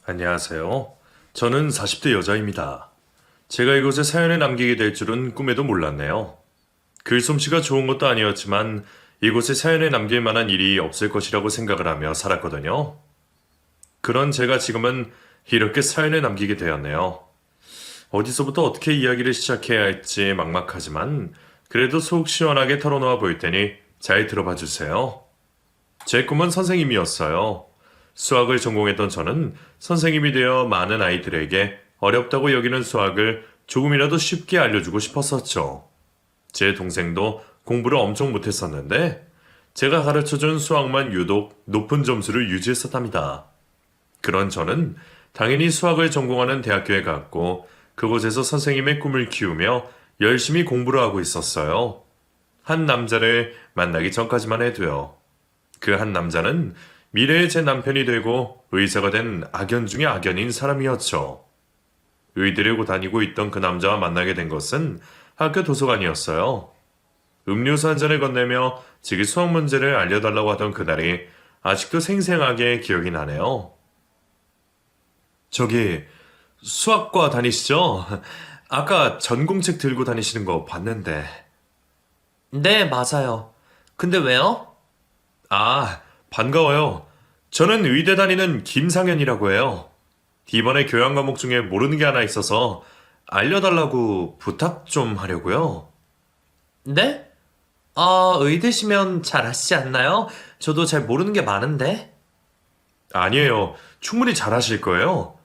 안녕하세요. 저는 40대 여자입니다. 제가 이곳에 사연을 남기게 될 줄은 꿈에도 몰랐네요. 글솜씨가 좋은 것도 아니었지만 이곳에 사연을 남길 만한 일이 없을 것이라고 생각을 하며 살았거든요. 그런 제가 지금은 이렇게 사연을 남기게 되었네요. 어디서부터 어떻게 이야기를 시작해야 할지 막막하지만 그래도 속 시원하게 털어놓아 볼 테니 잘 들어봐 주세요. 제 꿈은 선생님이었어요. 수학을 전공했던 저는 선생님이 되어 많은 아이들에게 어렵다고 여기는 수학을 조금이라도 쉽게 알려주고 싶었었죠. 제 동생도 공부를 엄청 못했었는데 제가 가르쳐준 수학만 유독 높은 점수를 유지했었답니다. 그런 저는 당연히 수학을 전공하는 대학교에 갔고 그곳에서 선생님의 꿈을 키우며 열심히 공부를 하고 있었어요. 한 남자를 만나기 전까지만 해도요. 그 한 남자는 미래의 제 남편이 되고 의사가 된 악연 중의 악연인 사람이었죠. 의대를 다니고 있던 그 남자와 만나게 된 것은 학교 도서관이었어요. 음료수 한 잔을 건네며 지기 수학 문제를 알려달라고 하던 그날이 아직도 생생하게 기억이 나네요. 저기 수학과 다니시죠? 아까 전공책 들고 다니시는 거 봤는데. 네, 맞아요. 근데 왜요? 아, 반가워요. 저는 의대 다니는 김상현이라고 해요. 이번에 교양 과목 중에 모르는 게 하나 있어서 알려달라고 부탁 좀 하려고요. 네? 의대시면 잘 아시지 않나요? 저도 잘 모르는 게 많은데. 아니에요. 충분히 잘하실 거예요.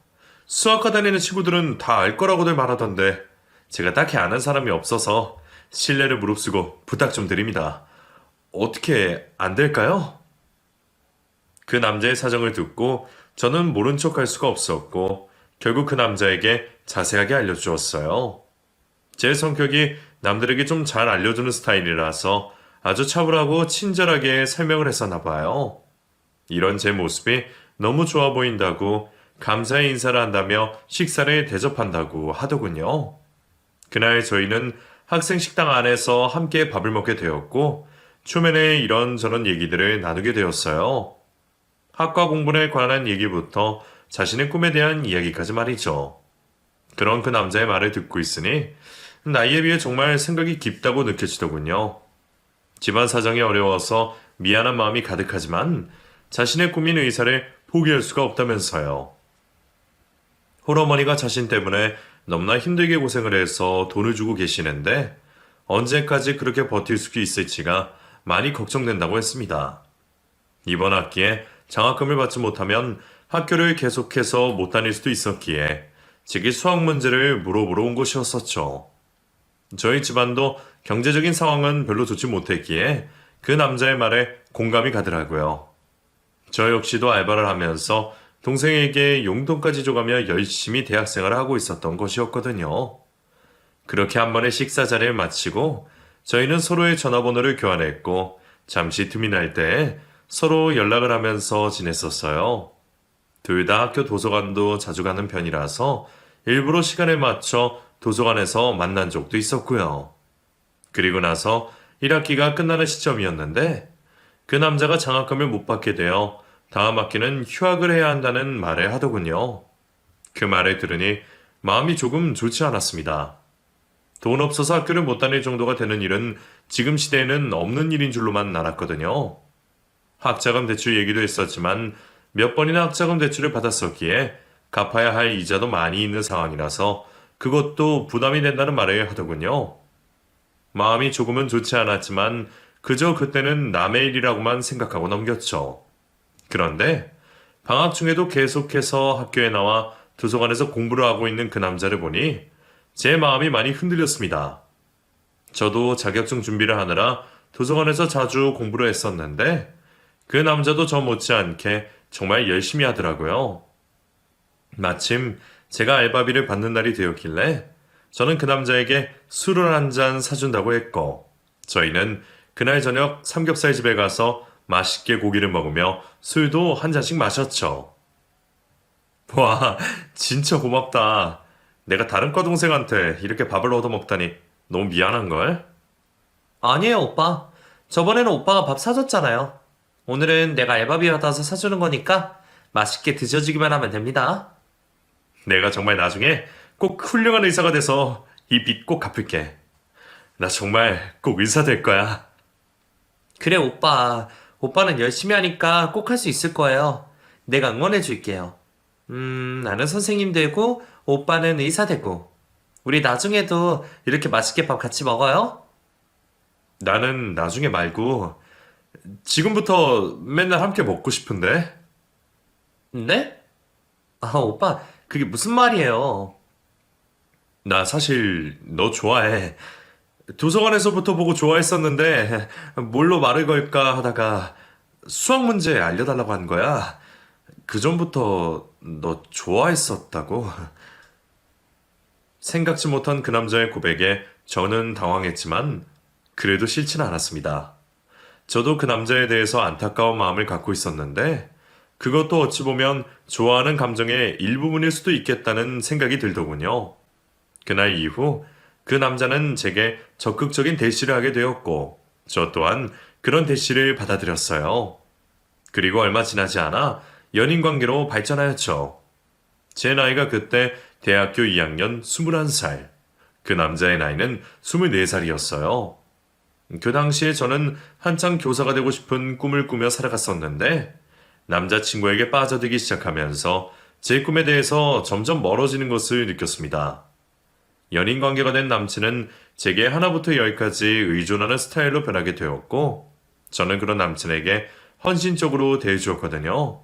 수학과 다니는 친구들은 다 알 거라고들 말하던데 제가 딱히 아는 사람이 없어서 신뢰를 무릅쓰고 부탁 좀 드립니다. 어떻게 안 될까요? 그 남자의 사정을 듣고 저는 모른 척 할 수가 없었고 결국 그 남자에게 자세하게 알려주었어요. 제 성격이 남들에게 좀 잘 알려주는 스타일이라서 아주 차분하고 친절하게 설명을 했었나 봐요. 이런 제 모습이 너무 좋아 보인다고 감사의 인사를 한다며 식사를 대접한다고 하더군요. 그날 저희는 학생 식당 안에서 함께 밥을 먹게 되었고 초면에 이런저런 얘기들을 나누게 되었어요. 학과 공부에 관한 얘기부터 자신의 꿈에 대한 이야기까지 말이죠. 그런 그 남자의 말을 듣고 있으니 나이에 비해 정말 생각이 깊다고 느껴지더군요. 집안 사정이 어려워서 미안한 마음이 가득하지만 자신의 꿈인 의사를 포기할 수가 없다면서요. 홀어머니가 자신 때문에 너무나 힘들게 고생을 해서 돈을 주고 계시는데 언제까지 그렇게 버틸 수 있을지가 많이 걱정된다고 했습니다. 이번 학기에 장학금을 받지 못하면 학교를 계속해서 못 다닐 수도 있었기에 제게 수학 문제를 물어보러 온 것이었었죠. 저희 집안도 경제적인 상황은 별로 좋지 못했기에 그 남자의 말에 공감이 가더라고요. 저 역시도 알바를 하면서 동생에게 용돈까지 줘가며 열심히 대학생활을 하고 있었던 것이었거든요. 그렇게 한 번의 식사 자리를 마치고 저희는 서로의 전화번호를 교환했고 잠시 틈이 날 때 서로 연락을 하면서 지냈었어요. 둘 다 학교 도서관도 자주 가는 편이라서 일부러 시간에 맞춰 도서관에서 만난 적도 있었고요. 그리고 나서 1학기가 끝나는 시점이었는데 그 남자가 장학금을 못 받게 되어 다음 학기는 휴학을 해야 한다는 말을 하더군요. 그 말을 들으니 마음이 조금 좋지 않았습니다. 돈 없어서 학교를 못 다닐 정도가 되는 일은 지금 시대에는 없는 일인 줄로만 알았거든요. 학자금 대출 얘기도 했었지만 몇 번이나 학자금 대출을 받았었기에 갚아야 할 이자도 많이 있는 상황이라서 그것도 부담이 된다는 말을 하더군요. 마음이 조금은 좋지 않았지만 그저 그때는 남의 일이라고만 생각하고 넘겼죠. 그런데 방학 중에도 계속해서 학교에 나와 도서관에서 공부를 하고 있는 그 남자를 보니 제 마음이 많이 흔들렸습니다. 저도 자격증 준비를 하느라 도서관에서 자주 공부를 했었는데 그 남자도 저 못지않게 정말 열심히 하더라고요. 마침 제가 알바비를 받는 날이 되었길래 저는 그 남자에게 술을 한 잔 사준다고 했고 저희는 그날 저녁 삼겹살 집에 가서 맛있게 고기를 먹으며 술도 한 잔씩 마셨죠. 와, 진짜 고맙다. 내가 다른 과 동생한테 이렇게 밥을 얻어먹다니 너무 미안한걸? 아니에요, 오빠. 저번에는 오빠가 밥 사줬잖아요. 오늘은 내가 알바비 받아서 사주는 거니까 맛있게 드셔주기만 하면 됩니다. 내가 정말 나중에 꼭 훌륭한 의사가 돼서 이 빚 꼭 갚을게. 나 정말 꼭 의사 될 거야. 그래, 오빠. 오빠는 열심히 하니까 꼭 할 수 있을 거예요. 내가 응원해 줄게요. 나는 선생님 되고, 오빠는 의사 되고. 우리 나중에도 이렇게 맛있게 밥 같이 먹어요? 나는 나중에 말고 지금부터 맨날 함께 먹고 싶은데. 네? 아, 오빠, 그게 무슨 말이에요? 나 사실 너 좋아해. 도서관에서부터 보고 좋아했었는데 뭘로 말을 걸까 하다가 수학 문제 알려달라고 한 거야. 그 전부터 너 좋아했었다고. 생각지 못한 그 남자의 고백에 저는 당황했지만 그래도 싫지는 않았습니다. 저도 그 남자에 대해서 안타까운 마음을 갖고 있었는데 그것도 어찌 보면 좋아하는 감정의 일부분일 수도 있겠다는 생각이 들더군요. 그날 이후 그 남자는 제게 적극적인 대시를 하게 되었고 저 또한 그런 대시를 받아들였어요. 그리고 얼마 지나지 않아 연인 관계로 발전하였죠. 제 나이가 그때 대학교 2학년 21살, 그 남자의 나이는 24살이었어요. 그 당시에 저는 한창 교사가 되고 싶은 꿈을 꾸며 살아갔었는데 남자친구에게 빠져들기 시작하면서 제 꿈에 대해서 점점 멀어지는 것을 느꼈습니다. 연인 관계가 된 남친은 제게 하나부터 열까지 의존하는 스타일로 변하게 되었고 저는 그런 남친에게 헌신적으로 대해주었거든요.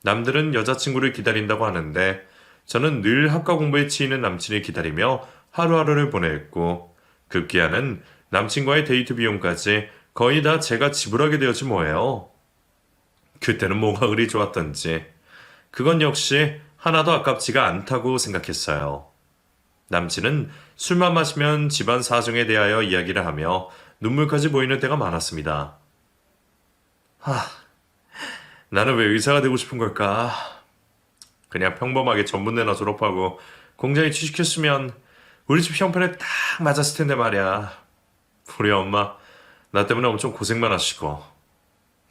남들은 여자친구를 기다린다고 하는데 저는 늘 학과 공부에 치이는 남친을 기다리며 하루하루를 보냈고 급기야는 남친과의 데이트 비용까지 거의 다 제가 지불하게 되었지 뭐예요. 그때는 뭐가 그리 좋았던지 그건 역시 하나도 아깝지가 않다고 생각했어요. 남친은 술만 마시면 집안 사정에 대하여 이야기를 하며 눈물까지 보이는 때가 많았습니다. 나는 왜 의사가 되고 싶은 걸까? 그냥 평범하게 전문대나 졸업하고 공장에 취직했으면 우리 집 형편에 딱 맞았을 텐데 말이야. 우리 엄마 나 때문에 엄청 고생만 하시고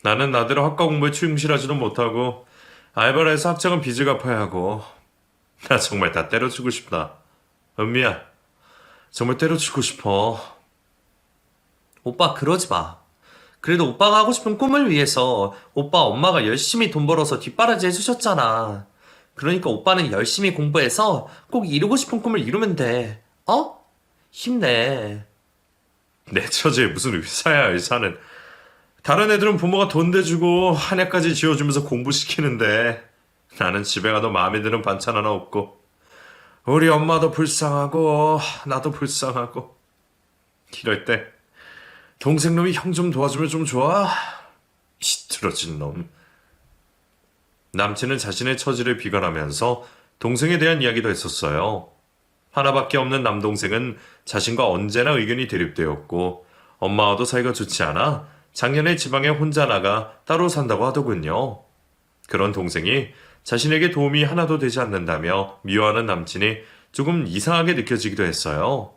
나는 나대로 학과 공부에 충실하지도 못하고 알바를 해서 학자금 빚을 갚아야 하고 나 정말 다 때려치고 싶다. 은미야 정말 때려치고 싶어. 오빠, 그러지 마. 그래도 오빠가 하고 싶은 꿈을 위해서 오빠 엄마가 열심히 돈 벌어서 뒷바라지 해주셨잖아. 그러니까 오빠는 열심히 공부해서 꼭 이루고 싶은 꿈을 이루면 돼. 어? 힘내. 내 처지에 무슨 의사야 의사는. 다른 애들은 부모가 돈 대주고 한약까지 지어주면서 공부시키는데 나는 집에 가도 마음에 드는 반찬 하나 없고 우리 엄마도 불쌍하고 나도 불쌍하고 이럴 때 동생 놈이 형 좀 도와주면 좀 좋아? 시트러진 놈. 남친은 자신의 처지를 비관하면서 동생에 대한 이야기도 했었어요. 하나밖에 없는 남동생은 자신과 언제나 의견이 대립되었고 엄마와도 사이가 좋지 않아 작년에 지방에 혼자 나가 따로 산다고 하더군요. 그런 동생이 자신에게 도움이 하나도 되지 않는다며 미워하는 남친이 조금 이상하게 느껴지기도 했어요.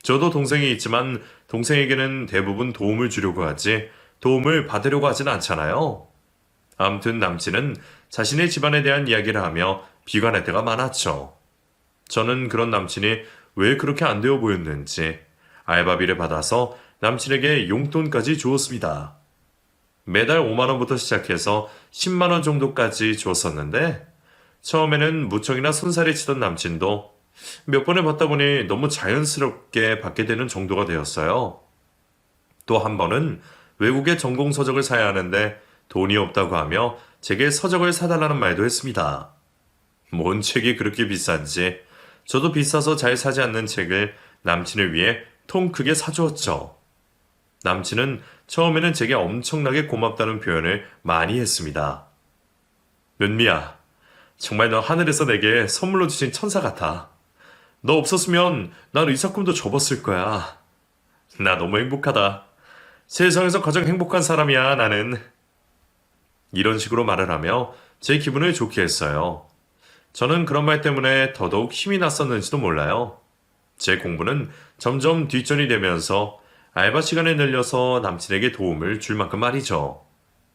저도 동생이 있지만 동생에게는 대부분 도움을 주려고 하지 도움을 받으려고 하진 않잖아요. 아무튼 남친은 자신의 집안에 대한 이야기를 하며 비관할 때가 많았죠. 저는 그런 남친이 왜 그렇게 안 되어 보였는지 알바비를 받아서 남친에게 용돈까지 주었습니다. 매달 5만 원부터 시작해서 10만 원 정도까지 주었었는데 처음에는 무척이나 손살이 치던 남친도 몇 번을 받다 보니 너무 자연스럽게 받게 되는 정도가 되었어요. 또 한 번은 외국에 전공 서적을 사야 하는데 돈이 없다고 하며 제게 서적을 사달라는 말도 했습니다. 뭔 책이 그렇게 비싼지 저도 비싸서 잘 사지 않는 책을 남친을 위해 통 크게 사주었죠. 남친은 처음에는 제게 엄청나게 고맙다는 표현을 많이 했습니다. 은미야, 정말 너 하늘에서 내게 선물로 주신 천사 같아. 너 없었으면 난 의사 꿈도 접었을 거야. 나 너무 행복하다. 세상에서 가장 행복한 사람이야, 나는. 이런 식으로 말을 하며 제 기분을 좋게 했어요. 저는 그런 말 때문에 더더욱 힘이 났었는지도 몰라요. 제 공부는 점점 뒷전이 되면서 알바 시간을 늘려서 남친에게 도움을 줄 만큼 말이죠.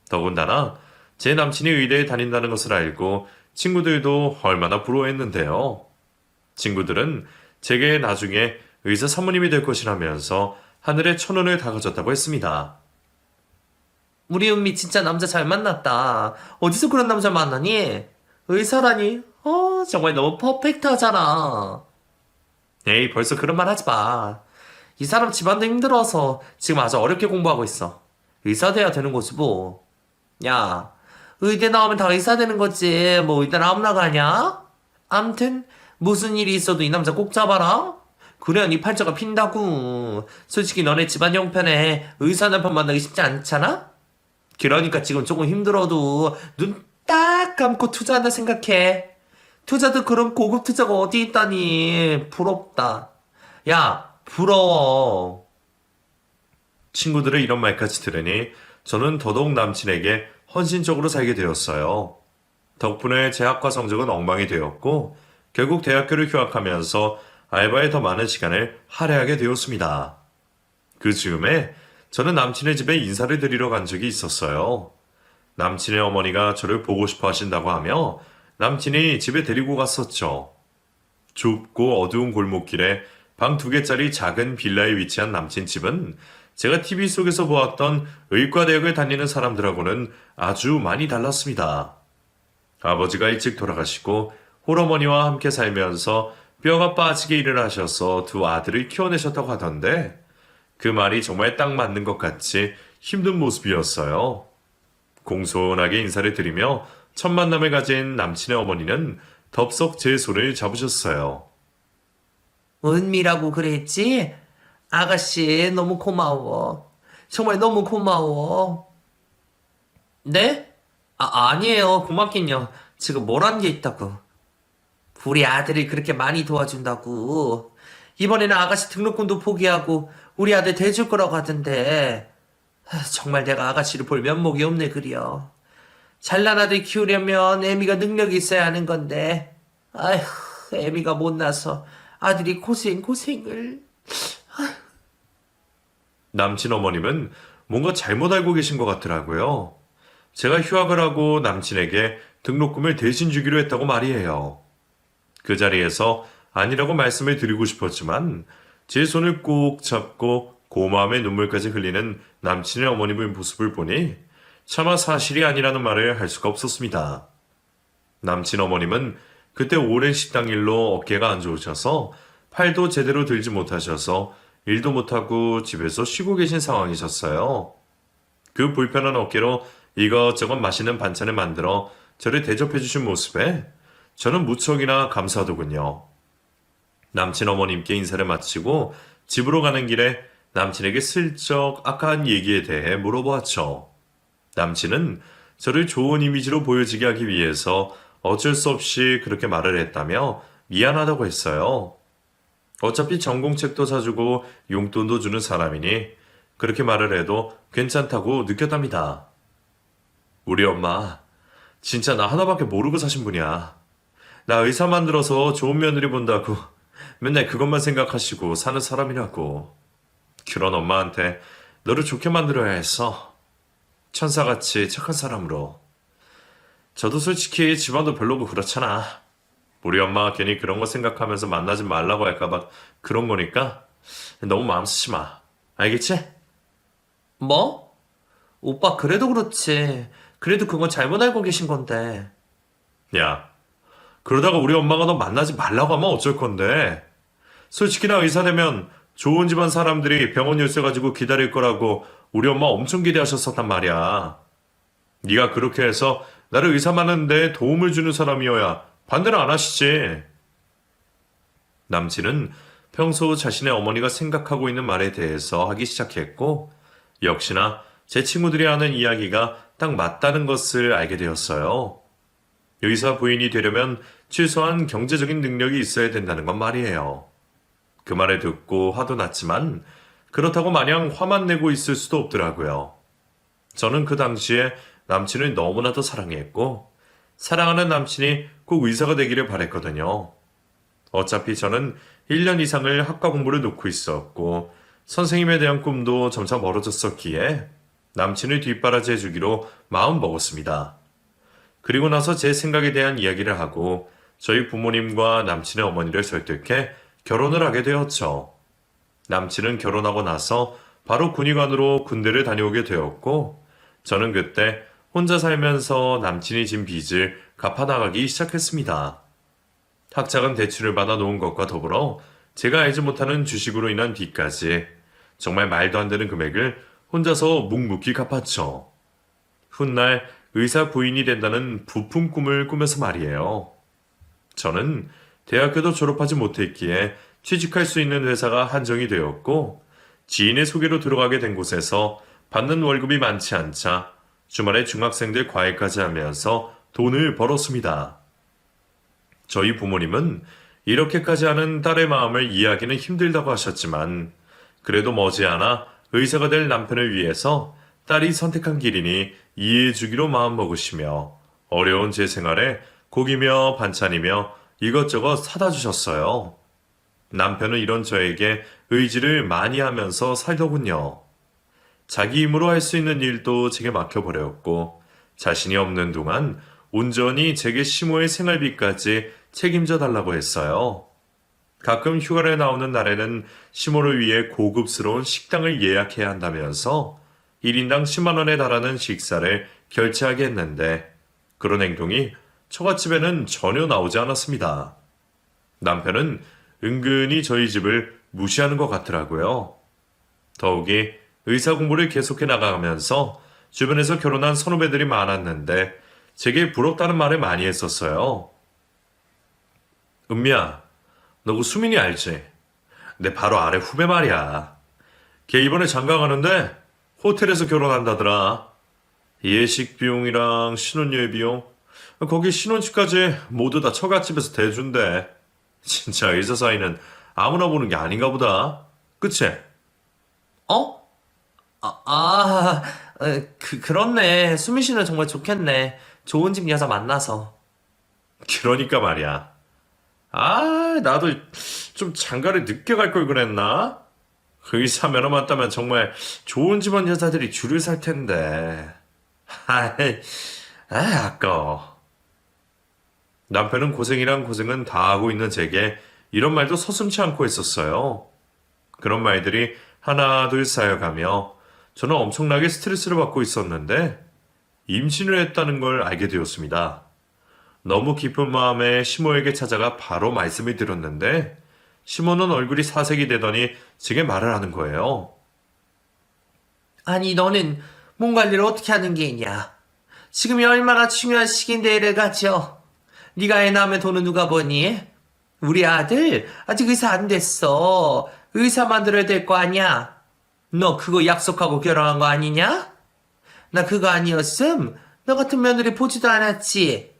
더군다나 제 남친이 의대에 다닌다는 것을 알고 친구들도 얼마나 부러워했는데요. 친구들은 제게 나중에 의사 사모님이 될 것이라면서 하늘에 천원을 다 가졌다고 했습니다. 우리 은미 진짜 남자 잘 만났다. 어디서 그런 남자 만나니? 의사라니? 정말 너무 퍼펙트하잖아. 에이, 벌써 그런 말 하지 마. 이 사람 집안도 힘들어서 지금 아주 어렵게 공부하고 있어. 의사 돼야 되는 거지 뭐. 야, 의대 나오면 다 의사 되는 거지. 뭐 의대 나오면 나가냐? 암튼 무슨 일이 있어도 이 남자 꼭 잡아라. 그래야 네 팔자가 핀다고. 솔직히 너네 집안 형편에 의사 남편 만나기 쉽지 않잖아? 그러니까 지금 조금 힘들어도 눈 딱 감고 투자한다 생각해. 투자도 그런 고급 투자가 어디 있다니. 부럽다. 야, 부러워. 친구들의 이런 말까지 들으니 저는 더더욱 남친에게 헌신적으로 살게 되었어요. 덕분에 제 학과 성적은 엉망이 되었고 결국 대학교를 휴학하면서 알바에 더 많은 시간을 할애하게 되었습니다. 그 즈음에 저는 남친의 집에 인사를 드리러 간 적이 있었어요. 남친의 어머니가 저를 보고 싶어 하신다고 하며 남친이 집에 데리고 갔었죠. 좁고 어두운 골목길에 방 2개짜리 작은 빌라에 위치한 남친 집은 제가 TV 속에서 보았던 의과대학을 다니는 사람들하고는 아주 많이 달랐습니다. 아버지가 일찍 돌아가시고 홀어머니와 함께 살면서 뼈가 빠지게 일을 하셔서 2 아들을 키워내셨다고 하던데 그 말이 정말 딱 맞는 것 같이 힘든 모습이었어요. 공손하게 인사를 드리며 첫 만남을 가진 남친의 어머니는 덥석 제 손을 잡으셨어요. 은미라고 그랬지? 아가씨 너무 고마워. 정말 너무 고마워. 네? 아니에요. 고맙긴요. 지금 뭘 한 게 있다고. 우리 아들을 그렇게 많이 도와준다고. 이번에는 아가씨 등록금도 포기하고 우리 아들 대줄 거라고 하던데. 정말 내가 아가씨를 볼 면목이 없네 그려. 잘난 아들 키우려면 애미가 능력이 있어야 하는 건데. 아휴, 애미가 못나서 아들이 고생을. 남친 어머님은 뭔가 잘못 알고 계신 것 같더라고요. 제가 휴학을 하고 남친에게 등록금을 대신 주기로 했다고 말이에요. 그 자리에서 아니라고 말씀을 드리고 싶었지만 제 손을 꼭 잡고 고마움의 눈물까지 흘리는 남친의 어머님의 모습을 보니 차마 사실이 아니라는 말을 할 수가 없었습니다. 남친 어머님은 그때 오랜 식당 일로 어깨가 안 좋으셔서 팔도 제대로 들지 못하셔서 일도 못하고 집에서 쉬고 계신 상황이셨어요. 그 불편한 어깨로 이것저것 맛있는 반찬을 만들어 저를 대접해 주신 모습에 저는 무척이나 감사하더군요. 남친 어머님께 인사를 마치고 집으로 가는 길에 남친에게 슬쩍 아까 한 얘기에 대해 물어보았죠. 남친은 저를 좋은 이미지로 보여지게 하기 위해서 어쩔 수 없이 그렇게 말을 했다며 미안하다고 했어요. 어차피 전공책도 사주고 용돈도 주는 사람이니 그렇게 말을 해도 괜찮다고 느꼈답니다. 우리 엄마 진짜 나 하나밖에 모르고 사신 분이야. 나 의사 만들어서 좋은 며느리 본다고 맨날 그것만 생각하시고 사는 사람이라고. 그런 엄마한테 너를 좋게 만들어야 했어. 천사같이 착한 사람으로. 저도 솔직히 집안도 별로고 그렇잖아. 우리 엄마가 괜히 그런 거 생각하면서 만나지 말라고 할까봐 그런 거니까 너무 마음 쓰지 마. 알겠지? 뭐? 오빠 그래도 그렇지. 그래도 그건 잘못 알고 계신 건데. 야, 그러다가 우리 엄마가 너 만나지 말라고 하면 어쩔 건데. 솔직히 나 의사 되면 좋은 집안 사람들이 병원 열쇠 가지고 기다릴 거라고 우리 엄마 엄청 기대하셨었단 말이야. 네가 그렇게 해서 나를 의사 만드는데 도움을 주는 사람이어야 반대는 안 하시지. 남친은 평소 자신의 어머니가 생각하고 있는 말에 대해서 하기 시작했고 역시나 제 친구들이 하는 이야기가 딱 맞다는 것을 알게 되었어요. 의사 부인이 되려면 최소한 경제적인 능력이 있어야 된다는 건 말이에요. 그 말을 듣고 화도 났지만 그렇다고 마냥 화만 내고 있을 수도 없더라고요. 저는 그 당시에 남친을 너무나도 사랑했고 사랑하는 남친이 꼭 의사가 되기를 바랬거든요. 어차피 저는 1년 이상을 학과 공부를 놓고 있었고 선생님에 대한 꿈도 점차 멀어졌었기에 남친을 뒷바라지 해주기로 마음 먹었습니다. 그리고 나서 제 생각에 대한 이야기를 하고 저희 부모님과 남친의 어머니를 설득해 결혼을 하게 되었죠. 남친은 결혼하고 나서 바로 군의관으로 군대를 다녀오게 되었고, 저는 그때 혼자 살면서 남친이 진 빚을 갚아나가기 시작했습니다. 학자금 대출을 받아 놓은 것과 더불어 제가 알지 못하는 주식으로 인한 빚까지 정말 말도 안 되는 금액을 혼자서 묵묵히 갚았죠. 훗날 의사 부인이 된다는 부푼 꿈을 꾸면서 말이에요. 저는 대학교도 졸업하지 못했기에 취직할 수 있는 회사가 한정이 되었고, 지인의 소개로 들어가게 된 곳에서 받는 월급이 많지 않자 주말에 중학생들 과외까지 하면서 돈을 벌었습니다. 저희 부모님은 이렇게까지 하는 딸의 마음을 이해하기는 힘들다고 하셨지만, 그래도 머지않아 의사가 될 남편을 위해서 딸이 선택한 길이니 이해해주기로 마음먹으시며 어려운 제 생활에 고기며 반찬이며 이것저것 사다 주셨어요. 남편은 이런 저에게 의지를 많이 하면서 살더군요. 자기 힘으로 할 수 있는 일도 제게 맡겨버렸고, 자신이 없는 동안 온전히 제게 시모의 생활비까지 책임져 달라고 했어요. 가끔 휴가를 나오는 날에는 시모를 위해 고급스러운 식당을 예약해야 한다면서 1인당 10만 원에 달하는 식사를 결제하게 했는데, 그런 행동이 처갓집에는 전혀 나오지 않았습니다. 남편은 은근히 저희 집을 무시하는 것 같더라고요. 더욱이 의사 공부를 계속해 나가면서 주변에서 결혼한 선후배들이 많았는데 제게 부럽다는 말을 많이 했었어요. 은미야, 너 그 수민이 알지? 내 바로 아래 후배 말이야. 걔 이번에 장가 가는데 호텔에서 결혼한다더라. 예식 비용이랑 신혼여행 비용, 거기 신혼집까지 모두 다 처갓집에서 대준대. 진짜 의사 사이는 아무나 보는 게 아닌가 보다. 그치? 어? 그렇네. 수민 씨는 정말 좋겠네. 좋은 집 여자 만나서. 그러니까 말이야. 아, 나도 좀 장가를 늦게 갈 걸 그랬나? 의사 면허만 따면 정말 좋은 집안 여자들이 줄을 설 텐데. 아이, 아까워. 남편은 고생이란 고생은 다 하고 있는 제게 이런 말도 서슴지 않고 있었어요. 그런 말들이 하나 둘 쌓여가며 저는 엄청나게 스트레스를 받고 있었는데, 임신을 했다는 걸 알게 되었습니다. 너무 기쁜 마음에 시모에게 찾아가 바로 말씀을 드렸는데, 시모는 얼굴이 사색이 되더니 제게 말을 하는 거예요. 아니, 너는 몸 관리를 어떻게 하는 게 있냐? 지금이 얼마나 중요한 시기인데 애를 가져. 네가 애 낳으면 돈은 누가 버니? 우리 아들 아직 의사 안 됐어. 의사 만들어야 될 거 아니야. 너 그거 약속하고 결혼한 거 아니냐? 나 그거 아니었음 너 같은 며느리 보지도 않았지.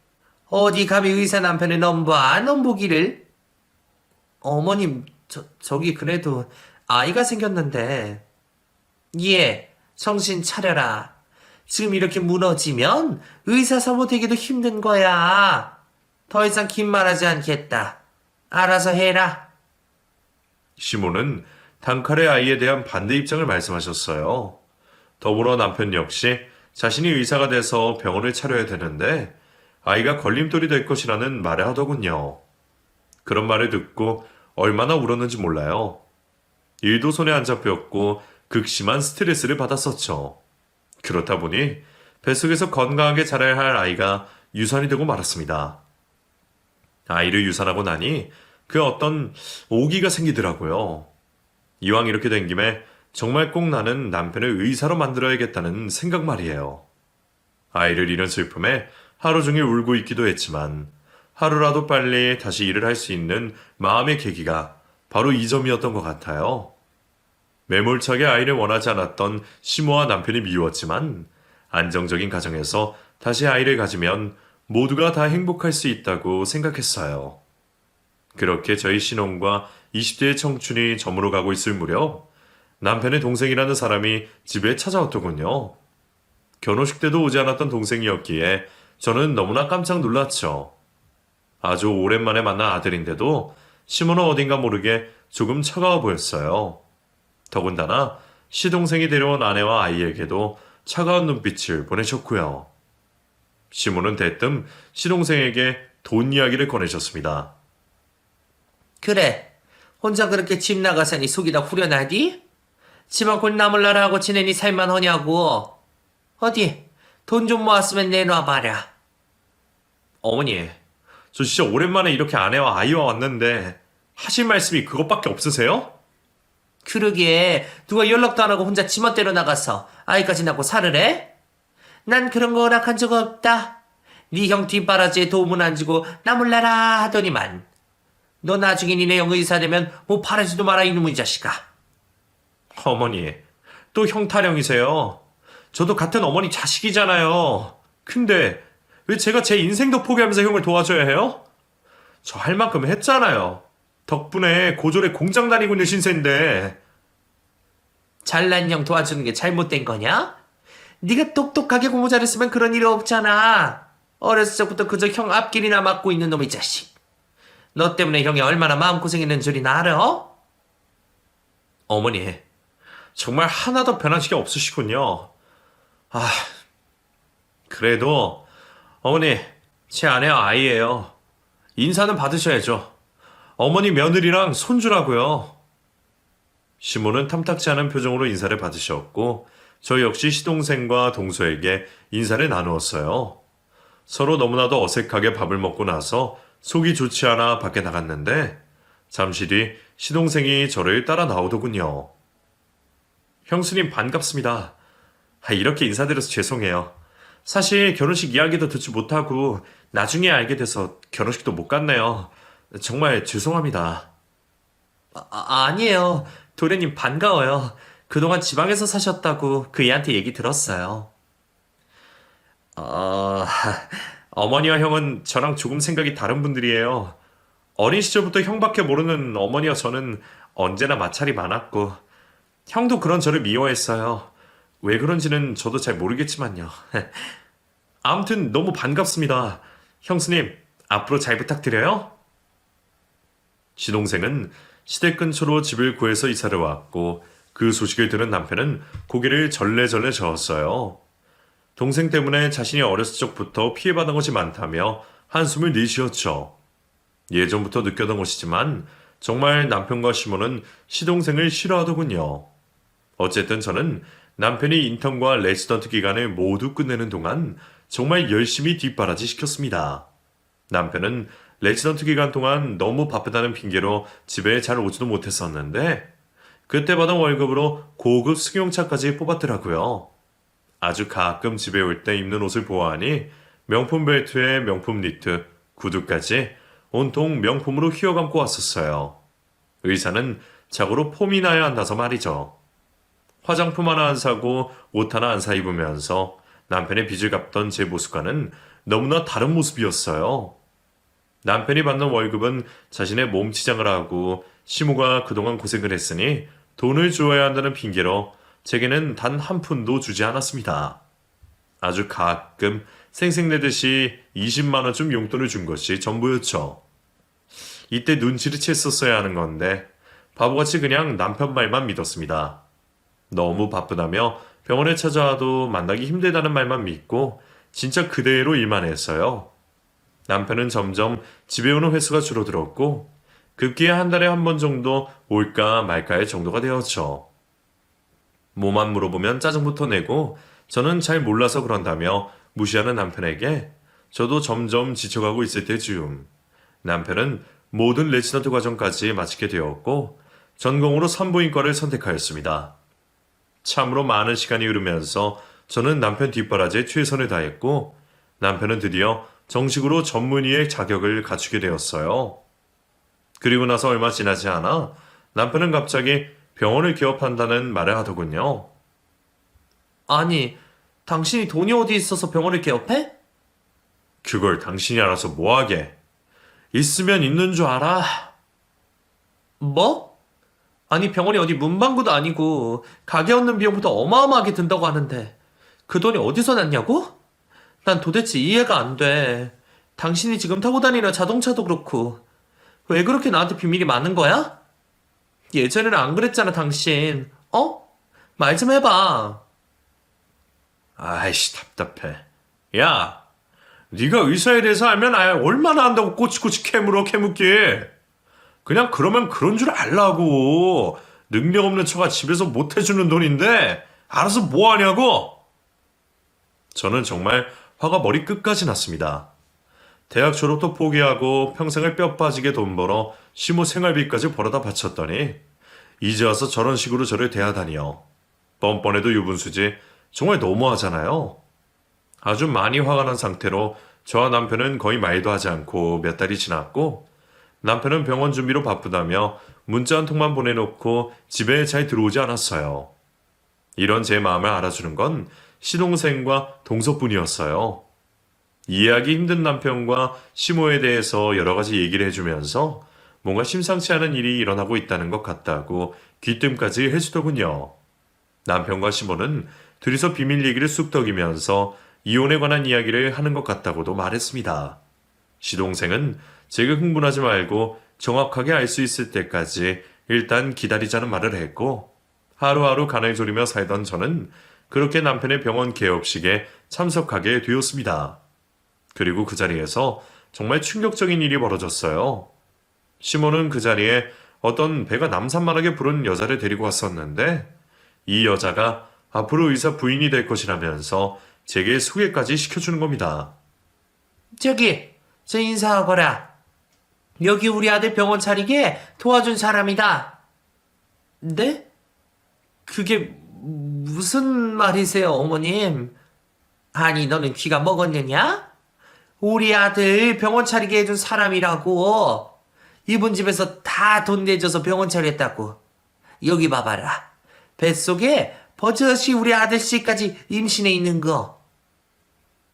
어디 감히 의사 남편을 넘봐 넘보기를. 어머님, 저기 그래도 아이가 생겼는데. 예, 정신 차려라. 지금 이렇게 무너지면 의사 사모 되기도 힘든 거야. 더 이상 긴 말하지 않겠다. 알아서 해라. 시모는 단칼의 아이에 대한 반대 입장을 말씀하셨어요. 더불어 남편 역시 자신이 의사가 돼서 병원을 차려야 되는데 아이가 걸림돌이 될 것이라는 말을 하더군요. 그런 말을 듣고 얼마나 울었는지 몰라요. 일도 손에 안 잡혔고 극심한 스트레스를 받았었죠. 그렇다 보니 뱃속에서 건강하게 자라야 할 아이가 유산이 되고 말았습니다. 아이를 유산하고 나니 그 어떤 오기가 생기더라고요. 이왕 이렇게 된 김에 정말 꼭 나는 남편을 의사로 만들어야겠다는 생각 말이에요. 아이를 잃은 슬픔에 하루 종일 울고 있기도 했지만 하루라도 빨리 다시 일을 할 수 있는 마음의 계기가 바로 이 점이었던 것 같아요. 매몰차게 아이를 원하지 않았던 시모와 남편이 미웠지만 안정적인 가정에서 다시 아이를 가지면 모두가 다 행복할 수 있다고 생각했어요. 그렇게 저희 신혼과 20대의 청춘이 저물어 가고 있을 무렵 남편의 동생이라는 사람이 집에 찾아왔더군요. 결혼식 때도 오지 않았던 동생이었기에 저는 너무나 깜짝 놀랐죠. 아주 오랜만에 만난 아들인데도 시모는 어딘가 모르게 조금 차가워 보였어요. 더군다나 시동생이 데려온 아내와 아이에게도 차가운 눈빛을 보내셨고요. 시몬은 대뜸 시동생에게 돈 이야기를 꺼내셨습니다. 그래, 혼자 그렇게 집 나가사니 속이 다 후련하디? 집안 곧 나물나라 하고 지내니 살만하냐고. 어디, 돈 좀 모았으면 내놔봐라. 어머니, 저 진짜 오랜만에 이렇게 아내와 아이와 왔는데 하실 말씀이 그것밖에 없으세요? 그러기에 누가 연락도 안 하고 혼자 지멋대로 나가서 아이까지 낳고 살으래? 난 그런 거 허락한 적 없다. 네 형 뒷바라지에 도움은 안 주고 나몰라라 하더니만. 너 나중에 니네 형 의사 되면 뭐 바라지도 마라 이놈의 자식아. 어머니, 또 형 타령이세요. 저도 같은 어머니 자식이잖아요. 근데 왜 제가 제 인생도 포기하면서 형을 도와줘야 해요? 저 할 만큼 했잖아요. 덕분에 고졸에 공장 다니고 있는 신세인데. 잘난 형 도와주는 게 잘못된 거냐? 네가 똑똑하게 공부 잘했으면 그런 일 없잖아. 어렸을 적부터 그저 형 앞길이나 막고 있는 놈의 자식. 너 때문에 형이 얼마나 마음고생했는 줄이나 알아? 어머니, 정말 하나도 변한 적이 없으시군요. 아, 그래도 어머니, 제 아내와 아이예요. 인사는 받으셔야죠. 어머니 며느리랑 손주라고요. 시몬은 탐탁지 않은 표정으로 인사를 받으셨고 저 역시 시동생과 동서에게 인사를 나누었어요. 서로 너무나도 어색하게 밥을 먹고 나서 속이 좋지 않아 밖에 나갔는데 잠시 뒤 시동생이 저를 따라 나오더군요. 형수님 반갑습니다. 이렇게 인사드려서 죄송해요. 사실 결혼식 이야기도 듣지 못하고 나중에 알게 돼서 결혼식도 못 갔네요. 정말 죄송합니다. 아니에요. 도련님 반가워요. 그동안 지방에서 사셨다고 그 애한테 얘기 들었어요. 어머니와 형은 저랑 조금 생각이 다른 분들이에요. 어린 시절부터 형밖에 모르는 어머니와 저는 언제나 마찰이 많았고 형도 그런 저를 미워했어요. 왜 그런지는 저도 잘 모르겠지만요. 아무튼 너무 반갑습니다. 형수님, 앞으로 잘 부탁드려요. 시동생은 시댁 근처로 집을 구해서 이사를 왔고 그 소식을 들은 남편은 고개를 절레절레 저었어요. 동생 때문에 자신이 어렸을 적부터 피해받은 것이 많다며 한숨을 내쉬었죠. 예전부터 느껴던 것이지만 정말 남편과 시몬은 시동생을 싫어하더군요. 어쨌든 저는 남편이 인턴과 레지던트 기간을 모두 끝내는 동안 정말 열심히 뒷바라지 시켰습니다. 남편은 레지던트 기간 동안 너무 바쁘다는 핑계로 집에 잘 오지도 못했었는데 그때 받은 월급으로 고급 승용차까지 뽑았더라고요. 아주 가끔 집에 올 때 입는 옷을 보아하니 명품 벨트에 명품 니트, 구두까지 온통 명품으로 휘어감고 왔었어요. 의사는 자고로 폼이 나야 한다서 말이죠. 화장품 하나 안 사고 옷 하나 안 사 입으면서 남편의 빚을 갚던 제 모습과는 너무나 다른 모습이었어요. 남편이 받는 월급은 자신의 몸치장을 하고 시모가 그동안 고생을 했으니 돈을 줘야 한다는 핑계로 제게는 단 한 푼도 주지 않았습니다. 아주 가끔 생색내듯이 20만 원쯤 용돈을 준 것이 전부였죠. 이때 눈치를 챘었어야 하는 건데 바보같이 그냥 남편 말만 믿었습니다. 너무 바쁘다며 병원에 찾아와도 만나기 힘들다는 말만 믿고 진짜 그대로 일만 했어요. 남편은 점점 집에 오는 횟수가 줄어들었고 급기야 한 달에 한 번 정도 올까 말까의 정도가 되었죠. 뭐만 물어보면 짜증부터 내고 저는 잘 몰라서 그런다며 무시하는 남편에게 저도 점점 지쳐가고 있을 때쯤 남편은 모든 레지던트 과정까지 마치게 되었고 전공으로 산부인과를 선택하였습니다. 참으로 많은 시간이 흐르면서 저는 남편 뒷바라지에 최선을 다했고 남편은 드디어 정식으로 전문의의 자격을 갖추게 되었어요. 그리고 나서 얼마 지나지 않아 남편은 갑자기 병원을 개업한다는 말을 하더군요. 아니, 당신이 돈이 어디 있어서 병원을 개업해? 그걸 당신이 알아서 뭐하게. 있으면 있는 줄 알아. 뭐? 아니, 병원이 어디 문방구도 아니고 가게 얻는 비용부터 어마어마하게 든다고 하는데 그 돈이 어디서 났냐고? 난 도대체 이해가 안 돼. 당신이 지금 타고 다니는 자동차도 그렇고 왜 그렇게 나한테 비밀이 많은 거야? 예전에는 안 그랬잖아, 당신. 어? 말 좀 해봐. 아이씨 답답해. 야, 네가 의사에 대해서 알면 얼마나 안다고 꼬치꼬치 캐묻게. 그냥 그러면 그런 줄 알라고. 능력 없는 처가 집에서 못 해주는 돈인데 알아서 뭐 하냐고. 저는 정말 화가 머리 끝까지 났습니다. 대학 졸업도 포기하고 평생을 뼈 빠지게 돈 벌어 시모 생활비까지 벌어다 바쳤더니 이제 와서 저런 식으로 저를 대하다니요. 뻔뻔해도 유분수지 정말 너무하잖아요. 아주 많이 화가 난 상태로 저와 남편은 거의 말도 하지 않고 몇 달이 지났고 남편은 병원 준비로 바쁘다며 문자 한 통만 보내놓고 집에 잘 들어오지 않았어요. 이런 제 마음을 알아주는 건 시동생과 동서뿐이었어요. 이해하기 힘든 남편과 시모에 대해서 여러 가지 얘기를 해주면서 뭔가 심상치 않은 일이 일어나고 있다는 것 같다고 귀뜸까지 해주더군요. 남편과 시모는 둘이서 비밀 얘기를 쑥덕이면서 이혼에 관한 이야기를 하는 것 같다고도 말했습니다. 시동생은 제가 흥분하지 말고 정확하게 알 수 있을 때까지 일단 기다리자는 말을 했고 하루하루 간을 조리며 살던 저는 그렇게 남편의 병원 개업식에 참석하게 되었습니다. 그리고 그 자리에서 정말 충격적인 일이 벌어졌어요. 시모는 그 자리에 어떤 배가 남산만하게 부른 여자를 데리고 왔었는데 이 여자가 앞으로 의사 부인이 될 것이라면서 제게 소개까지 시켜주는 겁니다. 저기, 저 인사하거라. 여기 우리 아들 병원 차리게 도와준 사람이다. 네? 그게 무슨 말이세요, 어머님? 아니, 너는 귀가 먹었느냐? 우리 아들 병원 차리게 해준 사람이라고. 이분 집에서 다 돈 내줘서 병원 차렸다고. 여기 봐봐라. 뱃속에 버젓이 우리 아들씨까지 임신해 있는 거.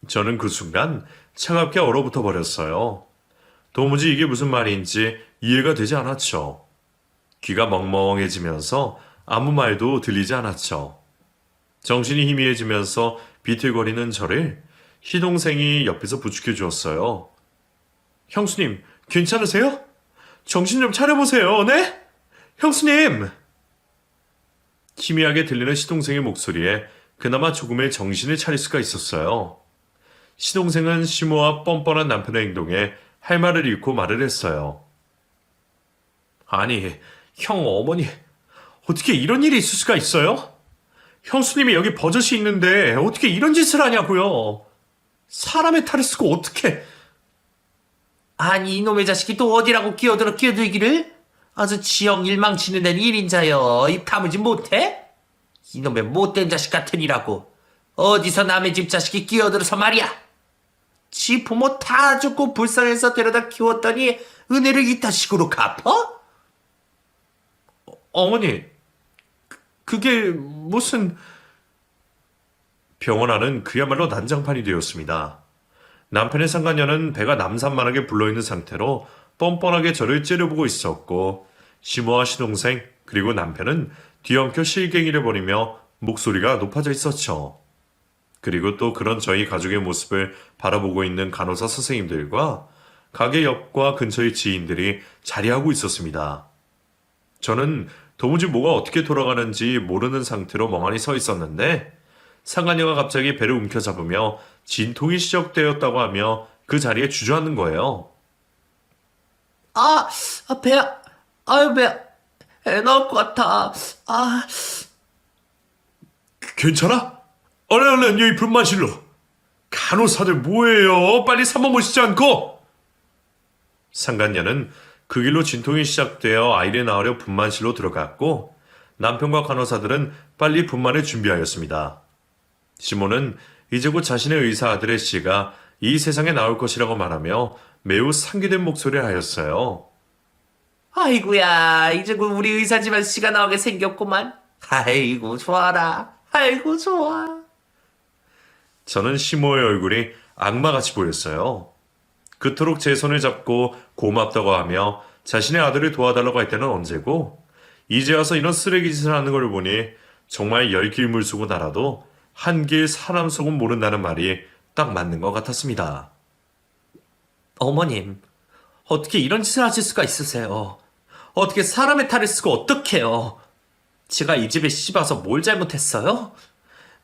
저는 그 순간 차갑게 얼어붙어 버렸어요. 도무지 이게 무슨 말인지 이해가 되지 않았죠. 귀가 멍멍해지면서 아무 말도 들리지 않았죠. 정신이 희미해지면서 비틀거리는 저를 시동생이 옆에서 부축해 주었어요. 형수님, 괜찮으세요? 정신 좀 차려보세요, 네? 형수님! 희미하게 들리는 시동생의 목소리에 그나마 조금의 정신을 차릴 수가 있었어요. 시동생은 시모와 뻔뻔한 남편의 행동에 할 말을 잃고 말을 했어요. 아니, 형 어머니, 어떻게 이런 일이 있을 수가 있어요? 형수님이 여기 버젓이 있는데 어떻게 이런 짓을 하냐고요? 사람의 탈을 쓰고 어떻게... 아니, 이놈의 자식이 또 어디라고 끼어들기를? 아주 지형 일망치는 데는 일인자여. 입 다물지 못해? 이놈의 못된 자식 같으니라고. 어디서 남의 집 자식이 끼어들어서 말이야. 지 부모 다 죽고 불쌍해서 데려다 키웠더니 은혜를 이딴 식으로 갚어? 어머니, 그게 무슨... 병원 안은 그야말로 난장판이 되었습니다. 남편의 상간녀는 배가 남산만하게 불러있는 상태로 뻔뻔하게 저를 째려보고 있었고 시모와 시동생 그리고 남편은 뒤엉켜 실갱이를 벌이며 목소리가 높아져 있었죠. 그리고 또 그런 저희 가족의 모습을 바라보고 있는 간호사 선생님들과 가게 옆과 근처의 지인들이 자리하고 있었습니다. 저는 도무지 뭐가 어떻게 돌아가는지 모르는 상태로 멍하니 서 있었는데 상간녀가 갑자기 배를 움켜잡으며 진통이 시작되었다고 하며 그 자리에 주저앉는 거예요. 배야. 아유, 배야. 애 나올 것 같아. 괜찮아? 얼른 여기 분만실로. 간호사들 뭐예요? 빨리 산모 모시지 않고. 상간녀는 그 길로 진통이 시작되어 아이를 낳으려 분만실로 들어갔고 남편과 간호사들은 빨리 분만을 준비하였습니다. 시모는 이제 곧 자신의 의사 아들의 씨가 이 세상에 나올 것이라고 말하며 매우 상기된 목소리를 하였어요. 아이고야, 이제 곧 우리 의사 집안 씨가 나오게 생겼구만. 아이고 좋아라. 아이고 좋아. 저는 시모의 얼굴이 악마같이 보였어요. 그토록 제 손을 잡고 고맙다고 하며 자신의 아들을 도와달라고 할 때는 언제고 이제 와서 이런 쓰레기 짓을 하는 걸 보니 정말 열 길 물 쏘고 날아도 한 길 사람 속은 모른다는 말이 딱 맞는 것 같았습니다. 어머님, 어떻게 이런 짓을 하실 수가 있으세요? 어떻게 사람의 탈을 쓰고 어떡해요? 제가 이 집에 씹어서 뭘 잘못했어요?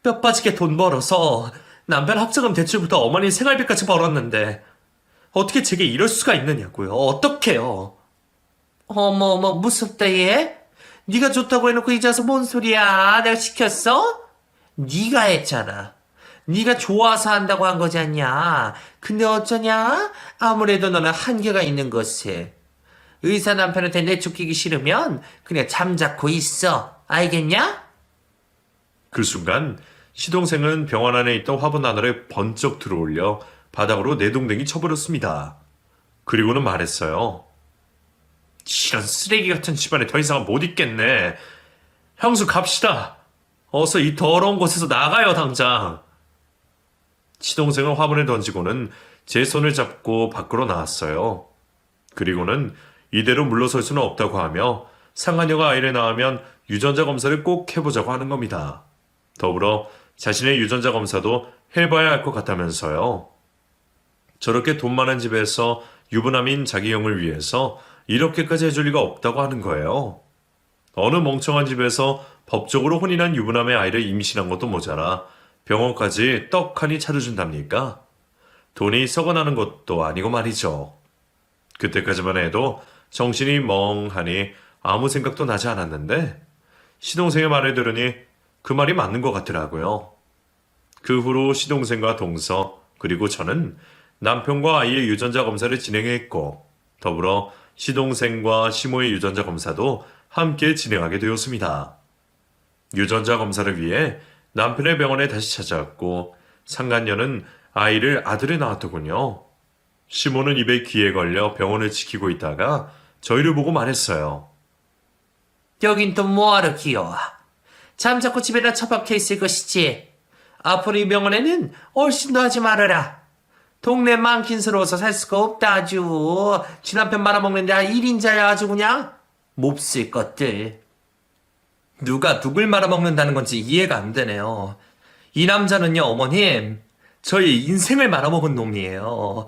뼈 빠지게 돈 벌어서 남편 학자금 대출부터 어머니 생활비까지 벌었는데 어떻게 제게 이럴 수가 있느냐고요. 어떡해요. 어머 무섭다 얘. 네가 좋다고 해놓고 이제 와서 뭔 소리야. 내가 시켰어? 네가 했잖아. 네가 좋아서 한다고 한 거지 않냐. 근데 어쩌냐? 아무래도 너는 한계가 있는 것에. 의사 남편한테 내쫓기기 싫으면 그냥 잠자코 있어. 알겠냐? 그 순간 시동생은 병원 안에 있던 화분 하나를 번쩍 들어올려 바닥으로 내동댕이 쳐버렸습니다. 그리고는 말했어요. 이런 쓰레기 같은 집안에 더 이상은 못 있겠네. 형수 갑시다. 어서 이 더러운 곳에서 나가요 당장. 시동생은 화분을 던지고는 제 손을 잡고 밖으로 나왔어요. 그리고는 이대로 물러설 수는 없다고 하며 상간녀가 아이를 낳으면 유전자 검사를 꼭 해보자고 하는 겁니다. 더불어 자신의 유전자 검사도 해봐야 할 것 같다면서요. 저렇게 돈 많은 집에서 유부남인 자기 형을 위해서 이렇게까지 해줄 리가 없다고 하는 거예요. 어느 멍청한 집에서 법적으로 혼인한 유부남의 아이를 임신한 것도 모자라 병원까지 떡하니 차려준답니까? 돈이 썩어나는 것도 아니고 말이죠. 그때까지만 해도 정신이 멍하니 아무 생각도 나지 않았는데 시동생의 말을 들으니 그 말이 맞는 것 같더라고요. 그 후로 시동생과 동서 그리고 저는 남편과 아이의 유전자 검사를 진행했고 더불어 시동생과 시모의 유전자 검사도 함께 진행하게 되었습니다. 유전자 검사를 위해 남편의 병원에 다시 찾아왔고 상간녀는 아이를 아들에 낳았더군요. 시모는 입에 귀에 걸려 병원을 지키고 있다가 저희를 보고 말했어요. 여긴 또 뭐하러 기어와. 잠자코 집에나 처박혀 있을 것이지. 앞으로 이 병원에는 얼씬도 하지 말아라. 동네 망킨스러워서 살 수가 없다 아주. 지 남편 말아먹는데 1인자야 아주 그냥. 몹쓸 것들. 누가 누굴 말아먹는다는 건지 이해가 안 되네요. 이 남자는요 어머님 저희 인생을 말아먹은 놈이에요.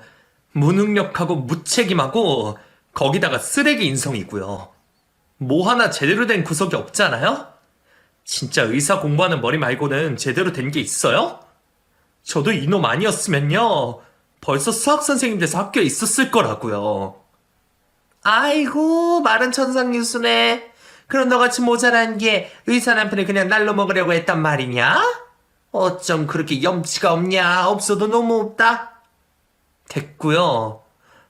무능력하고 무책임하고 거기다가 쓰레기 인성이고요. 뭐 하나 제대로 된 구석이 없잖아요? 진짜 의사 공부하는 머리 말고는 제대로 된 게 있어요? 저도 이놈 아니었으면요 벌써 수학 선생님 돼서 학교에 있었을 거라고요. 아이고 말은 천상뉴스네. 그럼 너같이 모자란 게 의사 남편을 그냥 날로 먹으려고 했단 말이냐? 어쩜 그렇게 염치가 없냐. 없어도 너무 없다. 됐고요.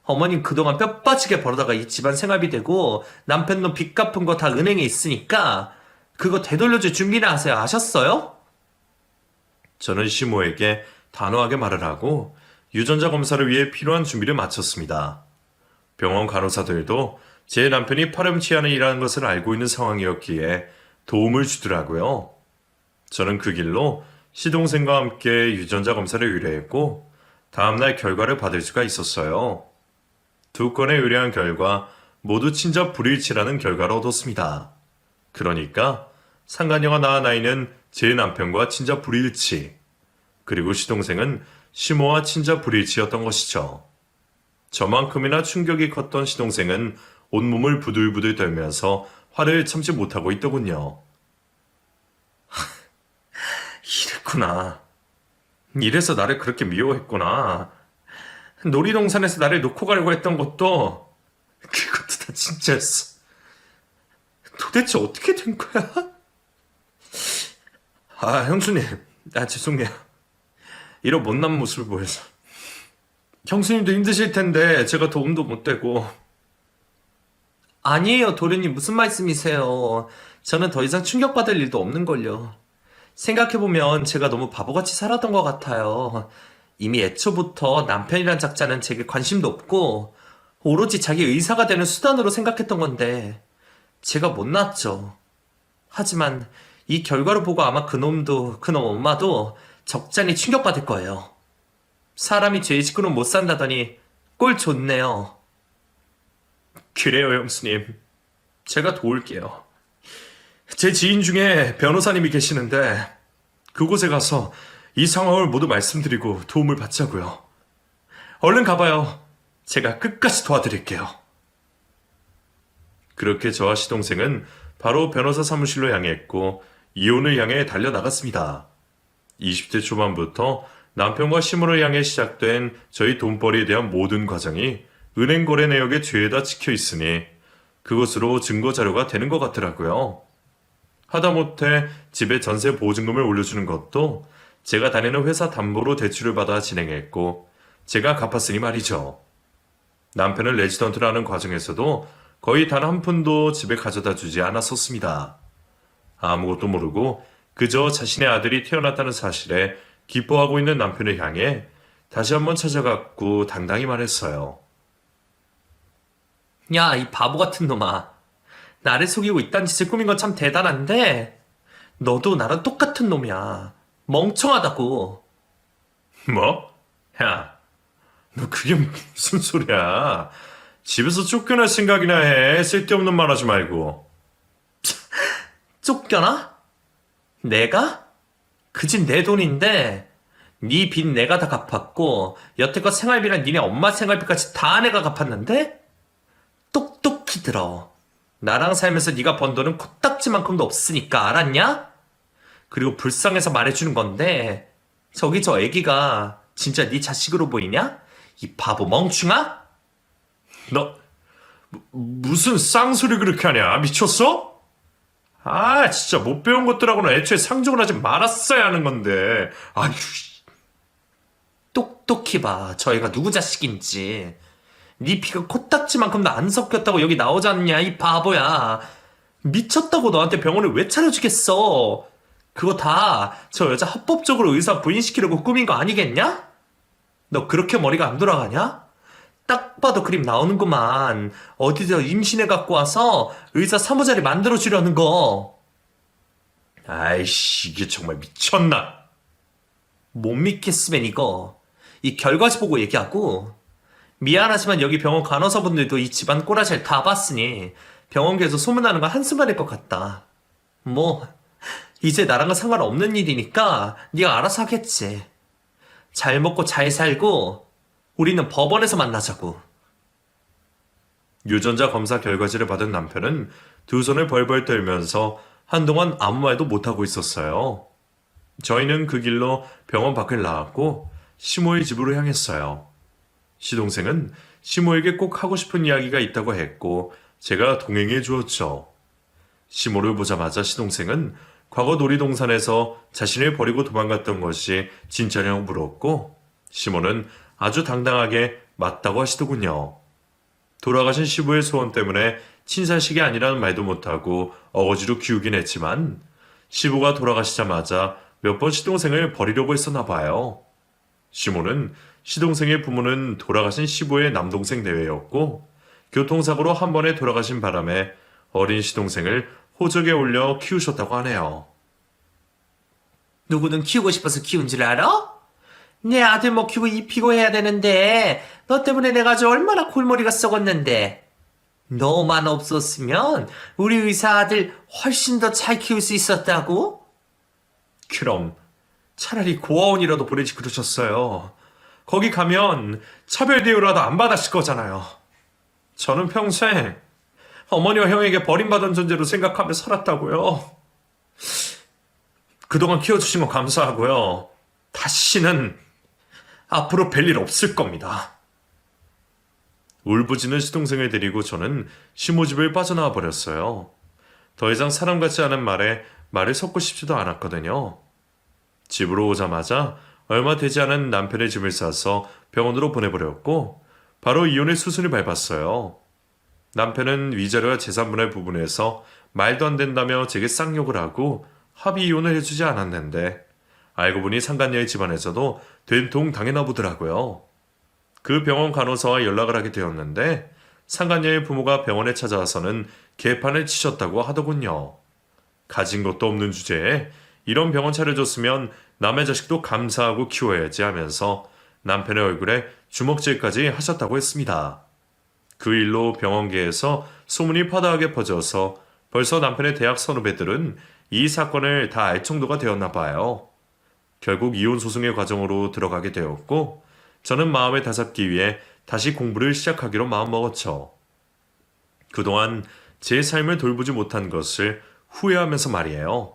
어머님 그동안 뼈 빠지게 벌어다가 이 집안 생활비 되고 남편 놈 빚 갚은 거 다 은행에 있으니까 그거 되돌려줄 준비나 하세요. 아셨어요? 저는 시모에게 단호하게 말을 하고 유전자 검사를 위해 필요한 준비를 마쳤습니다. 병원 간호사들도 제 남편이 파렴치한에 일하는 것을 알고 있는 상황이었기에 도움을 주더라고요. 저는 그 길로 시동생과 함께 유전자 검사를 의뢰했고 다음날 결과를 받을 수가 있었어요. 2건의 의뢰한 결과 모두 친자 불일치라는 결과를 얻었습니다. 그러니까 상간녀가 낳은 아이는 제 남편과 친자 불일치, 그리고 시동생은 시모와 친자 불일치였던 것이죠. 저만큼이나 충격이 컸던 시동생은 온몸을 부들부들 떨면서 화를 참지 못하고 있더군요. 이랬구나. 이래서 나를 그렇게 미워했구나. 놀이동산에서 나를 놓고 가려고 했던 것도 그것도 다 진짜였어. 도대체 어떻게 된 거야? 아, 형수님. 죄송해요. 이런 못난 모습을 보여서. 형수님도 힘드실 텐데 제가 도움도 못 되고. 아니에요, 도련님. 무슨 말씀이세요? 저는 더 이상 충격받을 일도 없는걸요. 생각해보면 제가 너무 바보같이 살았던 것 같아요. 이미 애초부터 남편이란 작자는 제게 관심도 없고 오로지 자기 의사가 되는 수단으로 생각했던 건데 제가 못났죠. 하지만 이 결과를 보고 아마 그놈도 그놈 엄마도 적잖이 충격받을 거예요. 사람이 죄 짓고는 못 산다더니 꼴 좋네요. 그래요, 형수님. 제가 도울게요. 제 지인 중에 변호사님이 계시는데 그곳에 가서 이 상황을 모두 말씀드리고 도움을 받자고요. 얼른 가봐요. 제가 끝까지 도와드릴게요. 그렇게 저와 시동생은 바로 변호사 사무실로 향했고 이혼을 향해 달려나갔습니다. 20대 초반부터 남편과 시모를 향해 시작된 저희 돈벌이에 대한 모든 과정이 은행 거래 내역에 죄에다 찍혀 있으니 그것으로 증거 자료가 되는 것 같더라고요. 하다못해 집에 전세 보증금을 올려주는 것도 제가 다니는 회사 담보로 대출을 받아 진행했고 제가 갚았으니 말이죠. 남편을 레지던트로 하는 과정에서도 거의 단 한 푼도 집에 가져다 주지 않았었습니다. 아무것도 모르고 그저 자신의 아들이 태어났다는 사실에 기뻐하고 있는 남편을 향해 다시 한번 찾아갔고 당당히 말했어요. 야, 이 바보 같은 놈아. 나를 속이고 이딴 짓을 꾸민 건 참 대단한데, 너도 나랑 똑같은 놈이야. 멍청하다고. 뭐? 야, 너 그게 무슨 소리야? 집에서 쫓겨날 생각이나 해. 쓸데없는 말 하지 말고. 쫓겨나? 내가? 그 집 내 돈인데, 네 빚 내가 다 갚았고, 여태껏 생활비랑 니네 엄마 생활비까지 다 내가 갚았는데? 똑똑히 들어. 나랑 살면서 네가 번 돈은 코딱지만큼도 없으니까 알았냐? 그리고 불쌍해서 말해주는 건데 저기 저 애기가 진짜 네 자식으로 보이냐? 이 바보 멍충아? 너 무슨 쌍소리 그렇게 하냐? 미쳤어? 아, 진짜 못 배운 것들하고는 애초에 상종을 하지 말았어야 하는 건데. 아휴. 똑똑히 봐. 저 애가 누구 자식인지. 네 피가 코딱지만큼도 안 섞였다고 여기 나오지 않냐 이 바보야. 미쳤다고 너한테 병원을 왜 차려주겠어. 그거 다 저 여자 합법적으로 의사 부인시키려고 꾸민 거 아니겠냐? 너 그렇게 머리가 안 돌아가냐? 딱 봐도 그림 나오는구만. 어디서 임신해 갖고 와서 의사 사무자리 만들어주려는 거. 아이씨, 이게 정말 미쳤나? 못 믿겠으면 이거. 이 결과지 보고 얘기하고. 미안하지만 여기 병원 간호사분들도 이 집안 꼬라지를 다 봤으니 병원계에서 소문나는 건 한순간일 것 같다. 뭐 이제 나랑은 상관없는 일이니까 네가 알아서 하겠지. 잘 먹고 잘 살고 우리는 법원에서 만나자고. 유전자 검사 결과지를 받은 남편은 두 손을 벌벌 떨면서 한동안 아무 말도 못하고 있었어요. 저희는 그 길로 병원 밖을 나왔고 시모의 집으로 향했어요. 시동생은 시모에게 꼭 하고 싶은 이야기가 있다고 했고 제가 동행해 주었죠. 시모를 보자마자 시동생은 과거 놀이동산에서 자신을 버리고 도망갔던 것이 진짜냐고 물었고 시모는 아주 당당하게 맞다고 하시더군요. 돌아가신 시부의 소원 때문에 친사식이 아니라는 말도 못하고 어거지로 키우긴 했지만 시부가 돌아가시자마자 몇 번 시동생을 버리려고 했었나 봐요. 시모는 시동생의 부모는 돌아가신 시부의 남동생 내외였고 교통사고로 한 번에 돌아가신 바람에 어린 시동생을 호적에 올려 키우셨다고 하네요. 누구는 키우고 싶어서 키운 줄 알아? 내 아들 뭐 키우고 입히고 해야 되는데 너 때문에 내가 아주 얼마나 골머리가 썩었는데. 너만 없었으면 우리 의사 아들 훨씬 더 잘 키울 수 있었다고? 그럼 차라리 고아원이라도 보내지 그러셨어요. 거기 가면 차별 대우라도 안 받았을 거잖아요. 저는 평생 어머니와 형에게 버림받은 존재로 생각하며 살았다고요. 그동안 키워주신 거 감사하고요. 다시는 앞으로 뵐 일 없을 겁니다. 울부짖는 시동생을 데리고 저는 시모집을 빠져나와 버렸어요. 더 이상 사람 같지 않은 말에 말을 섞고 싶지도 않았거든요. 집으로 오자마자 얼마 되지 않은 남편의 짐을 싸서 병원으로 보내버렸고 바로 이혼의 수순을 밟았어요. 남편은 위자료와 재산분할 부분에서 말도 안 된다며 제게 쌍욕을 하고 합의 이혼을 해주지 않았는데 알고 보니 상간녀의 집안에서도 된통 당해나 보더라고요. 그 병원 간호사와 연락을 하게 되었는데 상간녀의 부모가 병원에 찾아와서는 개판을 치셨다고 하더군요. 가진 것도 없는 주제에 이런 병원 차려줬으면 남의 자식도 감사하고 키워야지 하면서 남편의 얼굴에 주먹질까지 하셨다고 했습니다. 그 일로 병원계에서 소문이 파다하게 퍼져서 벌써 남편의 대학 선후배들은 이 사건을 다 알 정도가 되었나 봐요. 결국 이혼 소송의 과정으로 들어가게 되었고 저는 마음을 다잡기 위해 다시 공부를 시작하기로 마음먹었죠. 그동안 제 삶을 돌보지 못한 것을 후회하면서 말이에요.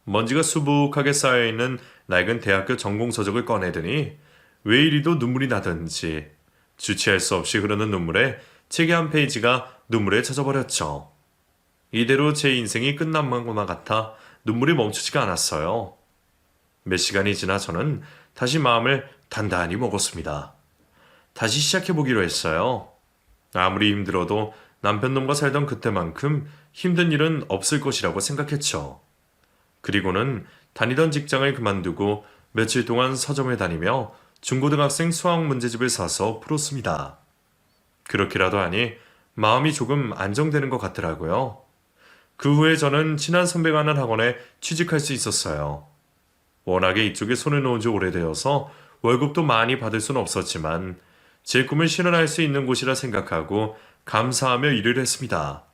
먼지가 수북하게 쌓여있는 낡은 대학교 전공서적을 꺼내더니 왜 이리도 눈물이 나던지 주체할 수 없이 흐르는 눈물에 책의 한 페이지가 눈물에 젖어버렸죠. 이대로 제 인생이 끝난 것만 같아 눈물이 멈추지가 않았어요. 몇 시간이 지나 저는 다시 마음을 단단히 먹었습니다. 다시 시작해보기로 했어요. 아무리 힘들어도 남편놈과 살던 그때만큼 힘든 일은 없을 것이라고 생각했죠. 그리고는 다니던 직장을 그만두고 며칠 동안 서점을 다니며 중고등학생 수학 문제집을 사서 풀었습니다. 그렇게라도 하니 마음이 조금 안정되는 것 같더라고요. 그 후에 저는 친한 선배가 하는 학원에 취직할 수 있었어요. 워낙에 이쪽에 손을 놓은 지 오래되어서 월급도 많이 받을 수는 없었지만 제 꿈을 실현할 수 있는 곳이라 생각하고 감사하며 일을 했습니다.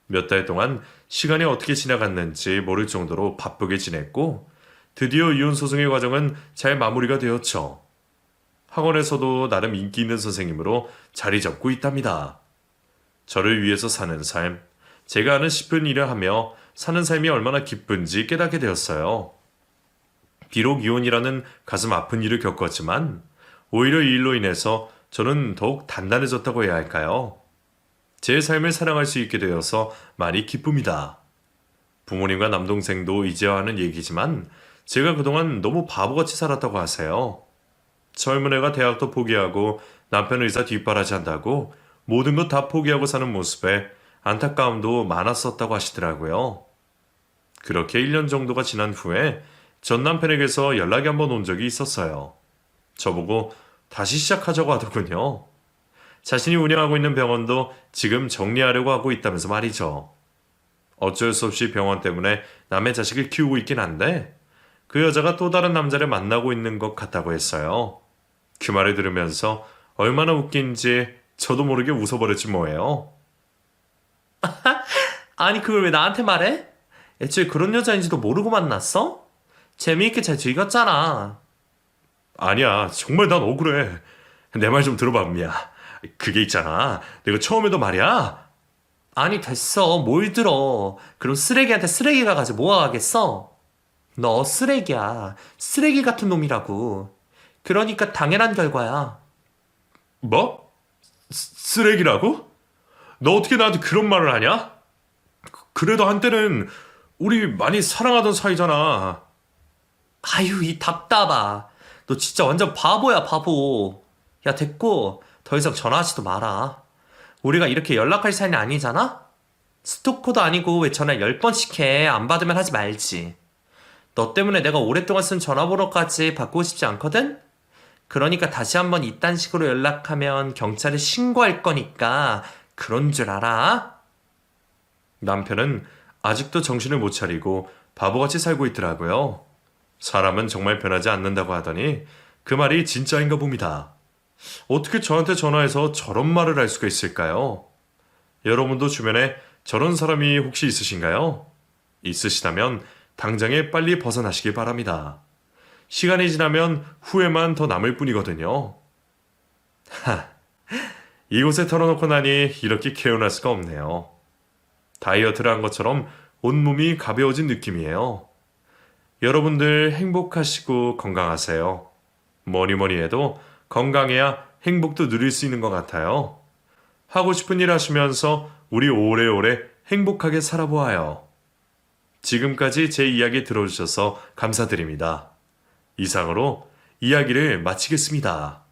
몇 달 동안 시간이 어떻게 지나갔는지 모를 정도로 바쁘게 지냈고 드디어 이혼소송의 과정은 잘 마무리가 되었죠. 학원에서도 나름 인기 있는 선생님으로 자리 잡고 있답니다. 저를 위해서 사는 삶, 제가 하는 싶은 일을 하며 사는 삶이 얼마나 기쁜지 깨닫게 되었어요. 비록 이혼이라는 가슴 아픈 일을 겪었지만 오히려 이 일로 인해서 저는 더욱 단단해졌다고 해야 할까요? 제 삶을 사랑할 수 있게 되어서 많이 기쁩니다. 부모님과 남동생도 이제와 하는 얘기지만 제가 그동안 너무 바보같이 살았다고 하세요. 젊은 애가 대학도 포기하고 남편 의사 뒷바라지 한다고 모든 것 다 포기하고 사는 모습에 안타까움도 많았었다고 하시더라고요. 그렇게 1년 정도가 지난 후에 전 남편에게서 연락이 한번 온 적이 있었어요. 저보고 다시 시작하자고 하더군요. 자신이 운영하고 있는 병원도 지금 정리하려고 하고 있다면서 말이죠. 어쩔 수 없이 병원 때문에 남의 자식을 키우고 있긴 한데 그 여자가 또 다른 남자를 만나고 있는 것 같다고 했어요. 그 말을 들으면서 얼마나 웃긴지 저도 모르게 웃어버렸지 뭐예요. 아니, 그걸 왜 나한테 말해? 애초에 그런 여자인지도 모르고 만났어? 재미있게 잘 즐겼잖아. 아니야, 정말 난 억울해. 내 말 좀 들어봐, 은미야. 그게 있잖아. 내가 처음에도 말이야. 아니, 됐어. 뭘 들어. 그럼 쓰레기한테 쓰레기가 가지 뭐가 가겠어? 너 쓰레기야. 쓰레기 같은 놈이라고. 그러니까 당연한 결과야. 뭐? 쓰레기라고? 너 어떻게 나한테 그런 말을 하냐? 그래도 한때는 우리 많이 사랑하던 사이잖아. 아유, 이 답답아. 너 진짜 완전 바보야, 바보. 야, 됐고, 더 이상 전화하지도 마라. 우리가 이렇게 연락할 사이는 아니잖아? 스토커도 아니고 왜 전화 10번씩 해. 안 받으면 하지 말지. 너 때문에 내가 오랫동안 쓴 전화번호까지 바꾸고 싶지 않거든? 그러니까 다시 한번 이딴 식으로 연락하면 경찰에 신고할 거니까 그런 줄 알아? 남편은 아직도 정신을 못 차리고 바보같이 살고 있더라고요. 사람은 정말 변하지 않는다고 하더니 그 말이 진짜인가 봅니다. 어떻게 저한테 전화해서 저런 말을 할 수가 있을까요? 여러분도 주변에 저런 사람이 혹시 있으신가요? 있으시다면 당장에 빨리 벗어나시길 바랍니다. 시간이 지나면 후회만 더 남을 뿐이거든요. 이곳에 털어놓고 나니 이렇게 개운할 수가 없네요. 다이어트를 한 것처럼 온몸이 가벼워진 느낌이에요. 여러분들 행복하시고 건강하세요. 뭐니 해도 건강해야 행복도 누릴 수 있는 것 같아요. 하고 싶은 일 하시면서 우리 오래오래 행복하게 살아보아요. 지금까지 제 이야기 들어주셔서 감사드립니다. 이상으로 이야기를 마치겠습니다.